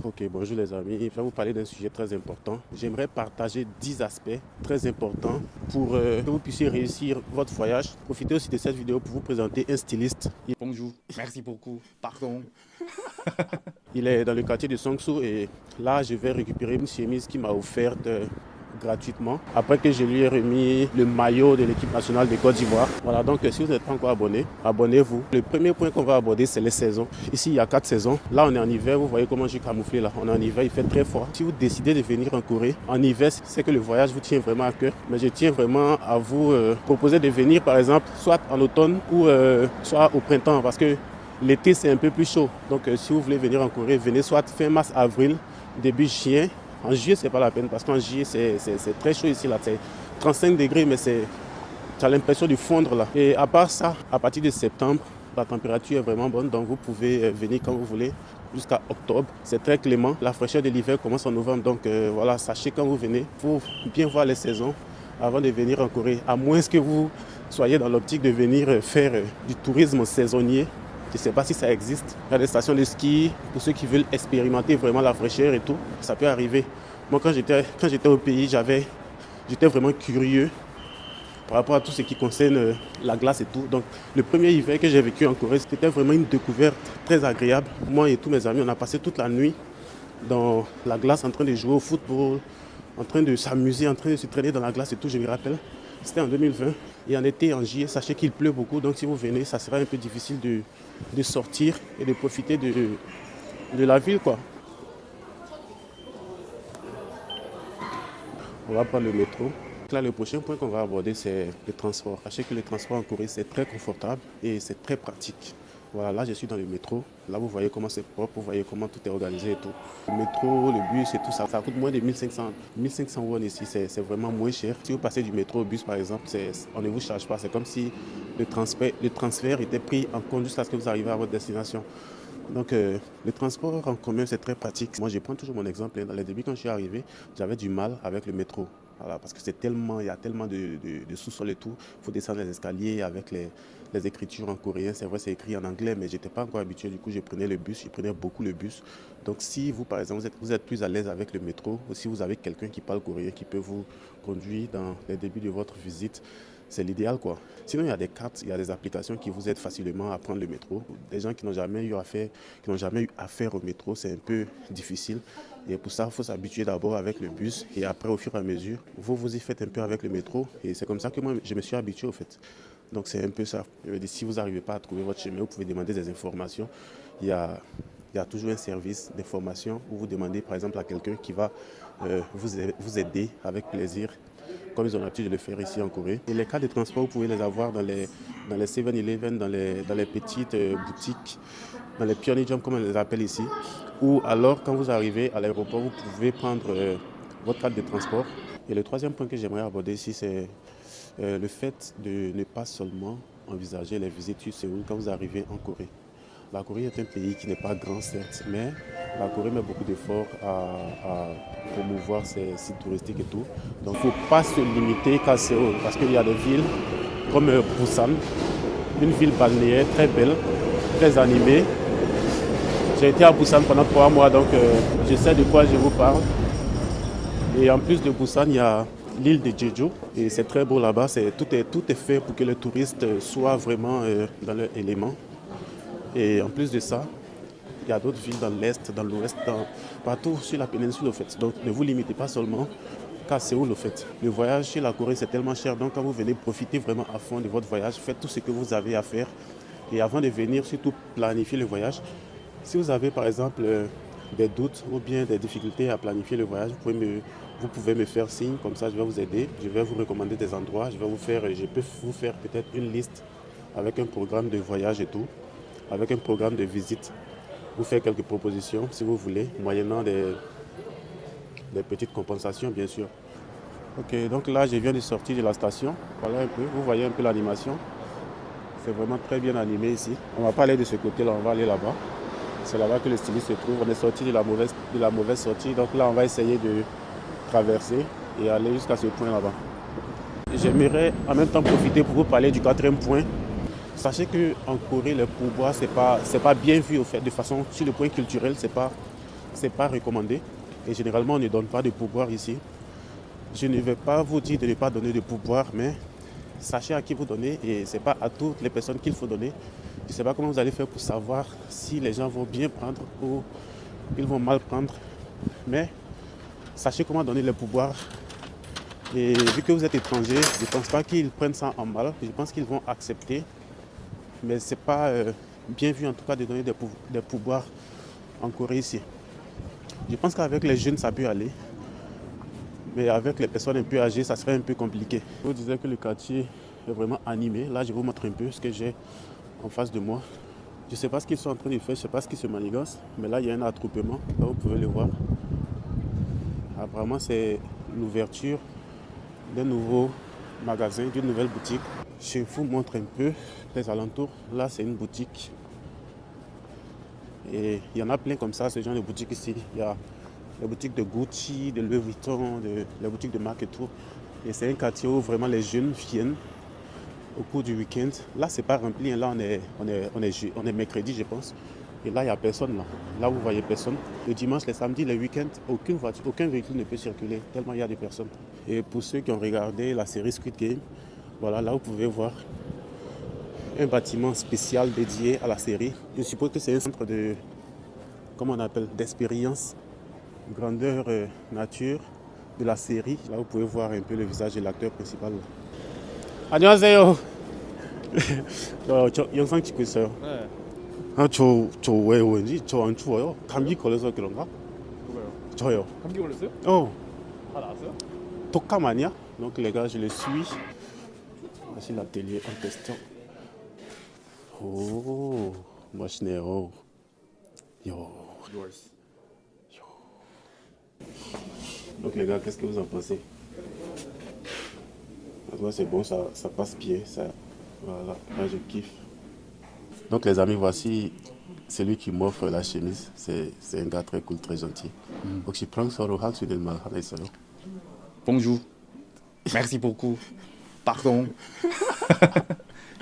Ok, bonjour les amis. Je vais vous parler d'un sujet très important. J'aimerais partager 10 aspects très importants pour que vous puissiez réussir votre voyage. Profitez aussi de cette vidéo pour vous présenter un styliste. Bonjour, merci beaucoup. Pardon. Il est dans le quartier de Songsu et là, je vais récupérer une chemise qu'il m'a offerte gratuitement après que je lui ai remis le maillot de l'équipe nationale de Côte d'Ivoire. Voilà, donc si vous n'êtes pas encore abonné, abonnez-vous. Le premier point qu'on va aborder, c'est les saisons. Ici, il y a 4 saisons. Là, on est en hiver. Vous voyez comment je suis camouflé là. On est en hiver, il fait très froid. Si vous décidez de venir en Corée, en hiver, c'est que le voyage vous tient vraiment à cœur. Mais je tiens vraiment à vous proposer de venir, par exemple, soit en automne ou soit au printemps, parce que l'été, c'est un peu plus chaud. Donc, si vous voulez venir en Corée, venez soit fin mars, avril, début juin. En juillet, c'est pas la peine parce qu'en juillet, c'est très chaud ici. Là. C'est 35 degrés, mais tu as l'impression de fondre là. Et à part ça, à partir de septembre, la température est vraiment bonne. Donc, vous pouvez venir quand vous voulez jusqu'à octobre. C'est très clément. La fraîcheur de l'hiver commence en novembre. Donc, voilà, sachez quand vous venez, il faut bien voir les saisons avant de venir en Corée. À moins que vous soyez dans l'optique de venir faire du tourisme saisonnier. Je ne sais pas si ça existe. Il y a des stations de ski pour ceux qui veulent expérimenter vraiment la fraîcheur et tout. Ça peut arriver. Moi, quand j'étais au pays, j'étais vraiment curieux par rapport à tout ce qui concerne la glace et tout. Donc, le premier hiver que j'ai vécu en Corée, c'était vraiment une découverte très agréable. Moi et tous mes amis, on a passé toute la nuit dans la glace en train de jouer au football, en train de s'amuser, en train de se traîner dans la glace et tout, je me rappelle. C'était en 2020. Et en été, en juillet, sachez qu'il pleut beaucoup. Donc si vous venez, ça sera un peu difficile de sortir et de profiter de la ville, quoi. On va prendre le métro. Là, le prochain point qu'on va aborder, c'est le transport. Sachez que le transport en Corée, c'est très confortable et c'est très pratique. Voilà, là, je suis dans le métro. Là, vous voyez comment c'est propre, vous voyez comment tout est organisé et tout. Le métro, le bus et tout ça, ça coûte moins de 1500 won ici, c'est vraiment moins cher. Si vous passez du métro au bus, par exemple, on ne vous charge pas. C'est comme si le transfert était pris en compte jusqu'à ce que vous arriviez à votre destination. Donc, le transport en commun, c'est très pratique. Moi, je prends toujours mon exemple. Dans les débuts, quand je suis arrivé, j'avais du mal avec le métro. Voilà, parce que il y a tellement de sous-sol et tout. Il faut descendre les escaliers avec les écritures en coréen. C'est vrai, c'est écrit en anglais, mais je n'étais pas encore habitué. Du coup, je prenais le bus, je prenais beaucoup le bus. Donc, si vous, par exemple, vous êtes plus à l'aise avec le métro, ou si vous avez quelqu'un qui parle coréen, qui peut vous conduire dans les débuts de votre visite, c'est l'idéal, quoi. Sinon, il y a des cartes, il y a des applications qui vous aident facilement à prendre le métro. Des gens qui n'ont jamais eu affaire au métro, c'est un peu difficile. Et pour ça, il faut s'habituer d'abord avec le bus. Et après, au fur et à mesure, vous y faites un peu avec le métro. Et c'est comme ça que moi, je me suis habitué, au fait. Donc, c'est un peu ça. Je veux dire, si vous n'arrivez pas à trouver votre chemin, vous pouvez demander des informations. Il y a toujours un service d'information où vous demandez, par exemple, à quelqu'un qui va vous aider avec plaisir, comme ils ont l'habitude de le faire ici en Corée. Et les cas de transport, vous pouvez les avoir dans les 7-Eleven, dans les petites boutiques, dans les Pyeongchang, comme on les appelle ici. Ou alors, quand vous arrivez à l'aéroport, vous pouvez prendre votre carte de transport. Et le troisième point que j'aimerais aborder ici, c'est le fait de ne pas seulement envisager les visites sur Séoul quand vous arrivez en Corée. La Corée est un pays qui n'est pas grand, certes, mais la Corée met beaucoup d'efforts à promouvoir ses sites touristiques et tout. Donc il ne faut pas se limiter qu'à Séoul, parce qu'il y a des villes comme Busan, une ville balnéaire très belle, très animée. J'ai été à Busan pendant 3 mois, donc je sais de quoi je vous parle. Et en plus de Busan, il y a l'île de Jeju, et c'est très beau là-bas. Tout est fait pour que les touristes soient vraiment dans leur élément. Et en plus de ça, il y a d'autres villes dans l'Est, dans l'Ouest, partout sur la péninsule au fait. Donc ne vous limitez pas seulement qu'à Séoul au fait. Le voyage chez la Corée, c'est tellement cher. Donc quand vous venez, profitez vraiment à fond de votre voyage. Faites tout ce que vous avez à faire. Et avant de venir, surtout planifier le voyage. Si vous avez par exemple des doutes ou bien des difficultés à planifier le voyage, vous pouvez me faire signe. Comme ça, je vais vous aider. Je vais vous recommander des endroits. Je peux vous faire peut-être une liste avec un programme de voyage et tout, avec un programme de visite, vous faire quelques propositions si vous voulez, moyennant des petites compensations bien sûr. Ok, donc là je viens de sortir de la station, voilà un peu, vous voyez un peu l'animation, c'est vraiment très bien animé ici. On va pas aller de ce côté là, on va aller là-bas, c'est là-bas que le styliste se trouve, on est sorti de la mauvaise sortie, donc là on va essayer de traverser et aller jusqu'à ce point là-bas. J'aimerais en même temps profiter pour vous parler du quatrième point. Sachez qu'en Corée, les pourboires, c'est pas bien vu au fait, de façon, sur le point culturel, c'est pas c'est pas recommandé. Et généralement, on ne donne pas de pourboire ici. Je ne vais pas vous dire de ne pas donner de pourboire, mais sachez à qui vous donnez et ce n'est pas à toutes les personnes qu'il faut donner. Je ne sais pas comment vous allez faire pour savoir si les gens vont bien prendre ou ils vont mal prendre. Mais sachez comment donner les pourboires. Et vu que vous êtes étranger, je ne pense pas qu'ils prennent ça en mal. Je pense qu'ils vont accepter. Mais ce n'est pas bien vu en tout cas de donner des pourboires en Corée ici. Je pense qu'avec les jeunes, ça peut aller. Mais avec les personnes un peu âgées, ça serait un peu compliqué. Je vous disais que le quartier est vraiment animé. Là, je vous montre un peu ce que j'ai en face de moi. Je ne sais pas ce qu'ils sont en train de faire, je ne sais pas ce qu'ils se manigancent. Mais là, il y a un attroupement. Là, vous pouvez le voir. Apparemment, c'est l'ouverture d'un nouveau magasin, d'une nouvelle boutique. Je vous montre un peu les alentours. Là, c'est une boutique. Et il y en a plein comme ça, ce genre de boutiques ici. Il y a les boutiques de Gucci, de Louis Vuitton, les boutiques de marque et tout. Et c'est un quartier où vraiment les jeunes viennent au cours du week-end. Là, c'est pas rempli. Là, on est mercredi, je pense. Et là, il n'y a personne là. Là, vous voyez personne. Le dimanche, les samedis, les week-ends, aucune voiture, aucun véhicule ne peut circuler tellement il y a des personnes. Et pour ceux qui ont regardé la série Squid Game, voilà, là, vous pouvez voir un bâtiment spécial dédié à la série. Je suppose que c'est un centre de, comment on appelle, d'expérience, grandeur nature de la série. Là, vous pouvez voir un peu le visage de l'acteur principal. 안녕하세요. 저 영상 찍고 있어요. 네. 저 왜 왠지 저 안 추워요? 감기 걸려서 그런가? 누가요? 저요. 감기 걸렸어요? 다 나았어요? 독감 아니야? Donc les gars, je le suis. Voici l'atelier en question. 오, 멋있네요. 요. Yours. Donc les gars, qu'est-ce que vous en pensez? Ouais, c'est bon, ça passe bien. Ça, voilà, moi je kiffe. Donc les amis, voici celui qui m'offre la chemise. C'est un gars très cool, très gentil. 혹시 프랑스어로 할 수 있는 말 하나 있어요? Bonjour. Merci beaucoup. Pardon.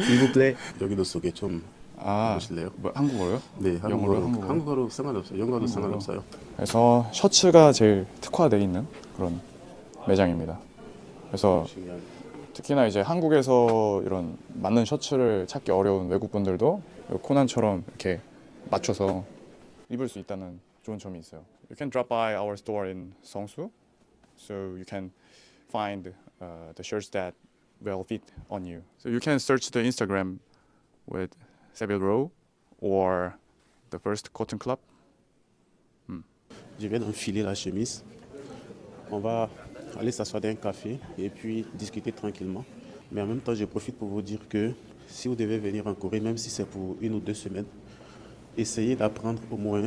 S'il vous plaît. 여기도 소개 좀 해보실래요? 뭐 한국어요? 네, 영어로, 한국어로 상관없어요. 영어도 상관없어요. 그래서 셔츠가 제일 특화되어 있는 그런 매장입니다. 그래서 신기하네. 특히나 이제 한국에서 이런 맞는 셔츠를 찾기 어려운 외국분들도 코난처럼 이렇게 맞춰서 입을 수 있다는 좋은 점이 있어요. You can drop by our store in Seongsu, so you can find the shirts that will fit on you. So you can search the Instagram with Seville Row or the First Cotton Club. Je viens d'enfiler la chemise. On va aller s'asseoir dans un café et puis discuter tranquillement. Mais en même temps, je profite pour vous dire que si vous devez venir en Corée, même si c'est pour 1 ou 2 semaines, essayez d'apprendre au moins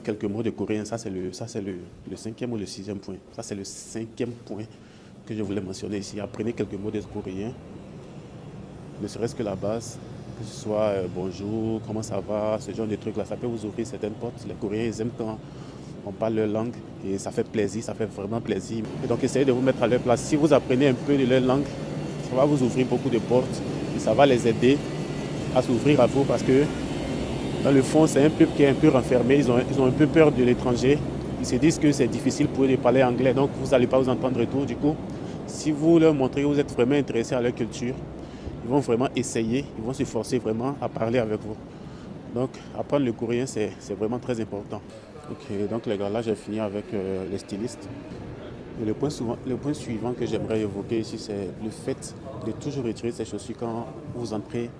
quelques mots de coréen. Ça, c'est le 5e ou le 6e point. Ça, c'est le 5e point que je voulais mentionner ici. Apprenez quelques mots de coréen, ne serait-ce que la base, que ce soit bonjour, comment ça va, ce genre de trucs-là. Ça peut vous ouvrir certaines portes. Les Coréens, ils aiment quand on parle leur langue et ça fait plaisir, ça fait vraiment plaisir. Et donc, essayez de vous mettre à leur place. Si vous apprenez un peu de leur langue, ça va vous ouvrir beaucoup de portes et ça va les aider à s'ouvrir à vous parce que dans le fond, c'est un peuple qui est un peu renfermé. Ils ont un peu peur de l'étranger. Ils se disent que c'est difficile pour eux de parler anglais, donc vous n'allez pas vous entendre et tout. Du coup, si vous leur montrez que vous êtes vraiment intéressé à leur culture, ils vont vraiment essayer, ils vont se forcer vraiment à parler avec vous. Donc, apprendre le coréen, c'est vraiment très important. Ok, donc les gars, là j'ai fini avec les stylistes. Et le point suivant que j'aimerais évoquer ici, c'est le fait de toujours retirer ses chaussures quand vous entrez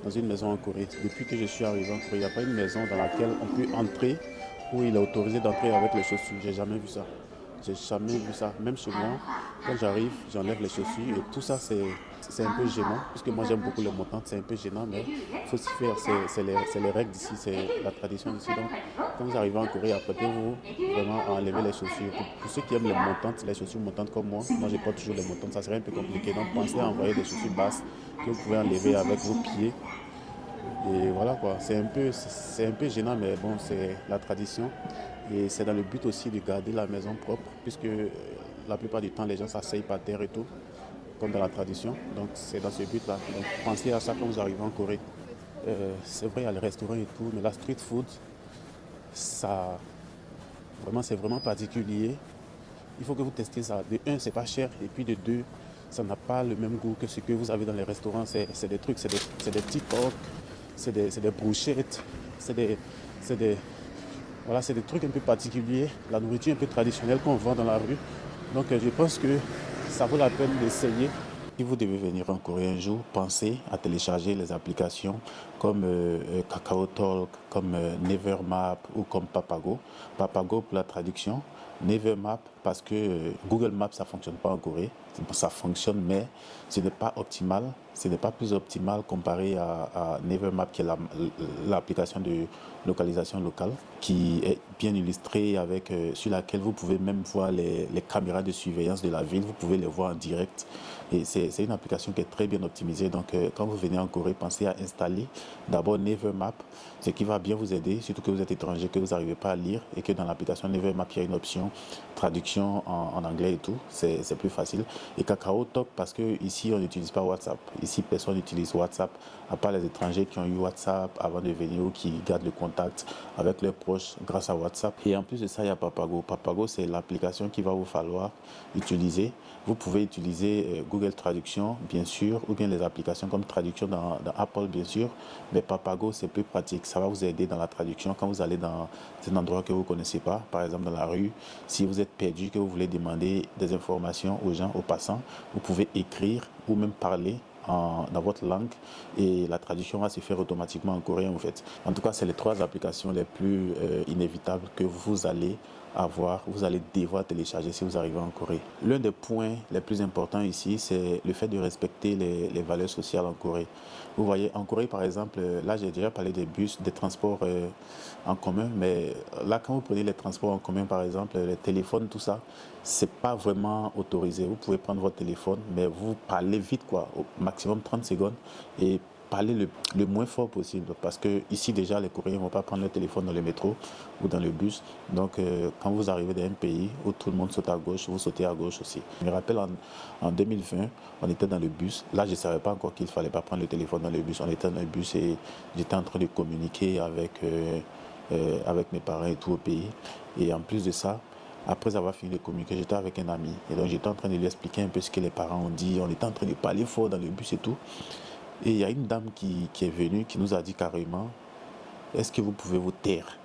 dans une maison en Corée. Depuis que je suis arrivé en Corée, il n'y a pas une maison dans laquelle on peut entrer où il est autorisé d'entrer avec les chaussures. J'ai jamais vu ça. J'ai jamais vu ça. Même chez moi, quand j'arrive, j'enlève les chaussures et tout ça, c'est un peu gênant. Puisque moi, j'aime beaucoup les montantes, c'est un peu gênant, mais il faut s'y faire. C'est les règles d'ici, c'est la tradition d'ici. Donc, quand vous arrivez en Corée, apprenez-vous vraiment à enlever les chaussures. Pour ceux qui aiment les montantes, les chaussures montantes comme moi je porte toujours les montantes, ça serait un peu compliqué. Donc, pensez à envoyer des chaussures basses que vous pouvez enlever avec vos pieds. Et voilà quoi, c'est un peu gênant, mais bon, c'est la tradition. Et c'est dans le but aussi de garder la maison propre, puisque la plupart du temps, les gens s'asseyent par terre et tout, comme dans la tradition. Donc c'est dans ce but-là. Donc pensez à ça quand vous arrivez en Corée. C'est vrai, il y a les restaurants et tout, mais la street food, ça, vraiment, c'est vraiment particulier. Il faut que vous testiez ça. De un, c'est pas cher. Et puis de deux, ça n'a pas le même goût que ce que vous avez dans les restaurants. C'est des trucs, c'est des petits porcs, c'est des brochettes, voilà, c'est des trucs un peu particuliers. La nourriture un peu traditionnelle qu'on vend dans la rue. Donc je pense que ça vaut la peine d'essayer. Si vous devez venir en Corée un jour, pensez à télécharger les applications comme KakaoTalk, comme Nevermap ou comme Papago. Papago pour la traduction, Nevermap parce que Google Maps ça fonctionne pas en Corée. Ça fonctionne mais ce n'est pas optimal. Ce n'est pas plus optimal comparé à Nevermap qui est l'application de localisation locale qui est bien illustrée avec sur laquelle vous pouvez même voir les caméras de surveillance de la ville. Vous pouvez les voir en direct. Et c'est une application qui est très bien optimisée. Donc, quand vous venez en Corée, pensez à installer d'abord Nevermap, ce qui va bien vous aider, surtout que vous êtes étranger, que vous n'arrivez pas à lire et que dans l'application Nevermap, il y a une option traduction en anglais et tout. C'est plus facile. Et KakaoTalk, parce que ici, on n'utilise pas WhatsApp. Ici, personne n'utilise WhatsApp, à part les étrangers qui ont eu WhatsApp avant de venir ou qui gardent le contact avec leurs proches grâce à WhatsApp. Et en plus de ça, il y a Papago. Papago, c'est l'application qu'il va vous falloir utiliser. Vous pouvez utiliser Google Traduction, bien sûr, ou bien les applications comme Traduction dans Apple, bien sûr. Mais Papago, c'est plus pratique. Ça va vous aider dans la traduction quand vous allez dans un endroit que vous ne connaissez pas, par exemple dans la rue. Si vous êtes perdu, que vous voulez demander des informations aux gens, aux passants, vous pouvez écrire ou même parler dans votre langue et la traduction va se faire automatiquement en coréen en fait. En tout cas, c'est les 3 applications les plus inévitables que vous allez avoir, vous allez devoir télécharger si vous arrivez en Corée. L'un des points les plus importants ici, c'est le fait de respecter les valeurs sociales en Corée. Vous voyez, en Corée par exemple, là j'ai déjà parlé des bus, des transports en commun, mais là quand vous prenez les transports en commun par exemple, les téléphones, tout ça, c'est pas vraiment autorisé. Vous pouvez prendre votre téléphone, mais vous parlez vite quoi, au maximum 30 secondes et parler le moins fort possible parce que ici déjà les Coréens ne vont pas prendre le téléphone dans le métro ou dans le bus. Donc quand vous arrivez dans un pays où tout le monde saute à gauche, vous sautez à gauche aussi. Je me rappelle en 2020, on était dans le bus. Là, je ne savais pas encore qu'il ne fallait pas prendre le téléphone dans le bus. On était dans le bus et j'étais en train de communiquer avec mes parents et tout au pays. Et en plus de ça, après avoir fini de communiquer, j'étais avec un ami. Et donc j'étais en train de lui expliquer un peu ce que les parents ont dit. On était en train de parler fort dans le bus et tout. Et il y a une dame qui est venue, qui nous a dit carrément, est-ce que vous pouvez vous taire?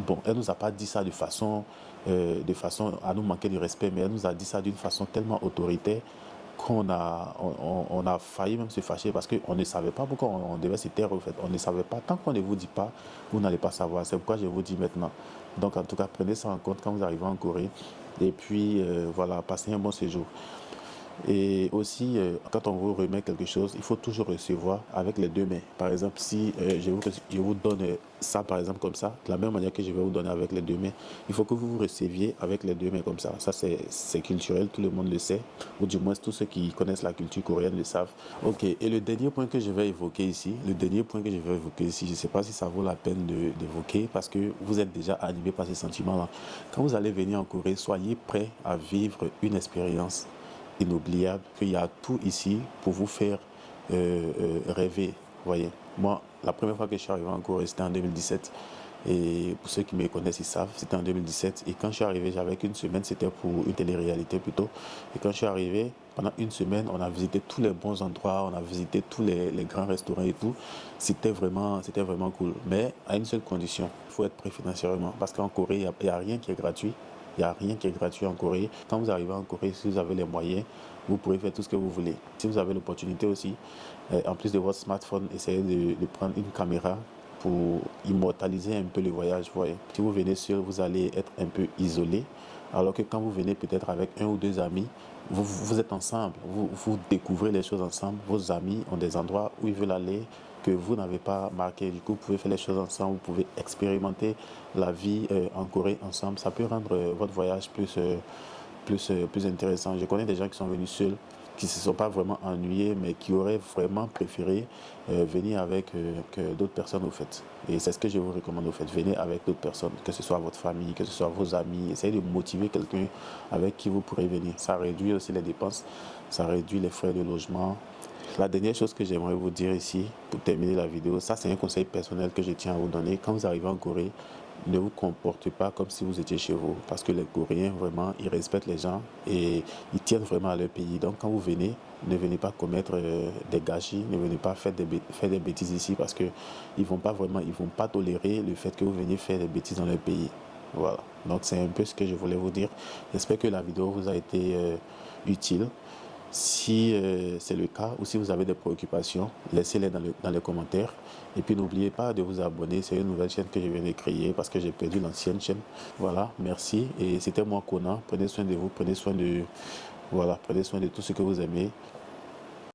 Bon, elle ne nous a pas dit ça de façon à nous manquer de respect, mais elle nous a dit ça d'une façon tellement autoritaire qu'on on a failli même se fâcher parce qu'on ne savait pas pourquoi on devait se taire en fait. On ne savait pas. Tant qu'on ne vous dit pas, vous n'allez pas savoir. C'est pourquoi je vous dis maintenant. Donc en tout cas, prenez ça en compte quand vous arrivez en Corée. Et puis voilà, passez un bon séjour. Et aussi, quand on vous remet quelque chose, il faut toujours recevoir avec les 2 mains. Par exemple, si je vous donne ça, par exemple, comme ça, de la même manière que je vais vous donner avec les 2 mains, il faut que vous vous receviez avec les 2 mains comme ça. Ça, c'est culturel, tout le monde le sait, ou du moins tous ceux qui connaissent la culture coréenne le savent. Ok, et le dernier point que je vais évoquer ici, je ne sais pas si ça vaut la peine d'évoquer parce que vous êtes déjà animé par ces sentiments-là. Quand vous allez venir en Corée, soyez prêts à vivre une expérience inoubliable, qu'il y a tout ici pour vous faire rêver. Voyez, moi, la première fois que je suis arrivé en Corée, c'était en 2017. Et pour ceux qui me connaissent, ils savent, c'était en 2017. Et quand je suis arrivé, j'avais qu'une semaine, c'était pour une télé-réalité plutôt. Et quand je suis arrivé, pendant une semaine, on a visité tous les bons endroits, on a visité tous les grands restaurants et tout. C'était vraiment cool. Mais à une seule condition, il faut être prêt financièrement. Parce qu'en Corée, il n'y a rien qui est gratuit. Il n'y a rien qui est gratuit en Corée. Quand vous arrivez en Corée, si vous avez les moyens, vous pourrez faire tout ce que vous voulez. Si vous avez l'opportunité aussi, en plus de votre smartphone, essayez de prendre une caméra pour immortaliser un peu le voyage. Voyez. Si vous venez seul, vous allez être un peu isolé. Alors que quand vous venez peut-être avec 1 ou 2 amis, vous êtes ensemble. Vous découvrez les choses ensemble. Vos amis ont des endroits où ils veulent aller que vous n'avez pas marqué. Du coup, vous pouvez faire les choses ensemble, vous pouvez expérimenter la vie en Corée ensemble. Ça peut rendre votre voyage plus intéressant. Je connais des gens qui sont venus seuls, qui ne se sont pas vraiment ennuyés, mais qui auraient vraiment préféré venir avec d'autres personnes au fait. Et c'est ce que je vous recommande au fait. Venez avec d'autres personnes, que ce soit votre famille, que ce soit vos amis. Essayez de motiver quelqu'un avec qui vous pourrez venir. Ça réduit aussi les dépenses, ça réduit les frais de logement. La dernière chose que j'aimerais vous dire ici, pour terminer la vidéo, ça c'est un conseil personnel que je tiens à vous donner. Quand vous arrivez en Corée, ne vous comportez pas comme si vous étiez chez vous. Parce que les Coréens, vraiment, ils respectent les gens et ils tiennent vraiment à leur pays. Donc quand vous venez, ne venez pas commettre des gâchis, ne venez pas faire des bêtises ici parce qu'ils ne vont pas tolérer le fait que vous veniez faire des bêtises dans leur pays. Voilà. Donc c'est un peu ce que je voulais vous dire. J'espère que la vidéo vous a été utile. Si c'est le cas ou si vous avez des préoccupations, laissez-les dans les commentaires. Et puis n'oubliez pas de vous abonner. C'est une nouvelle chaîne que je viens de créer parce que j'ai perdu l'ancienne chaîne. Voilà, merci. Et c'était moi, Conan. Prenez soin de vous, prenez soin de tout ce que vous aimez.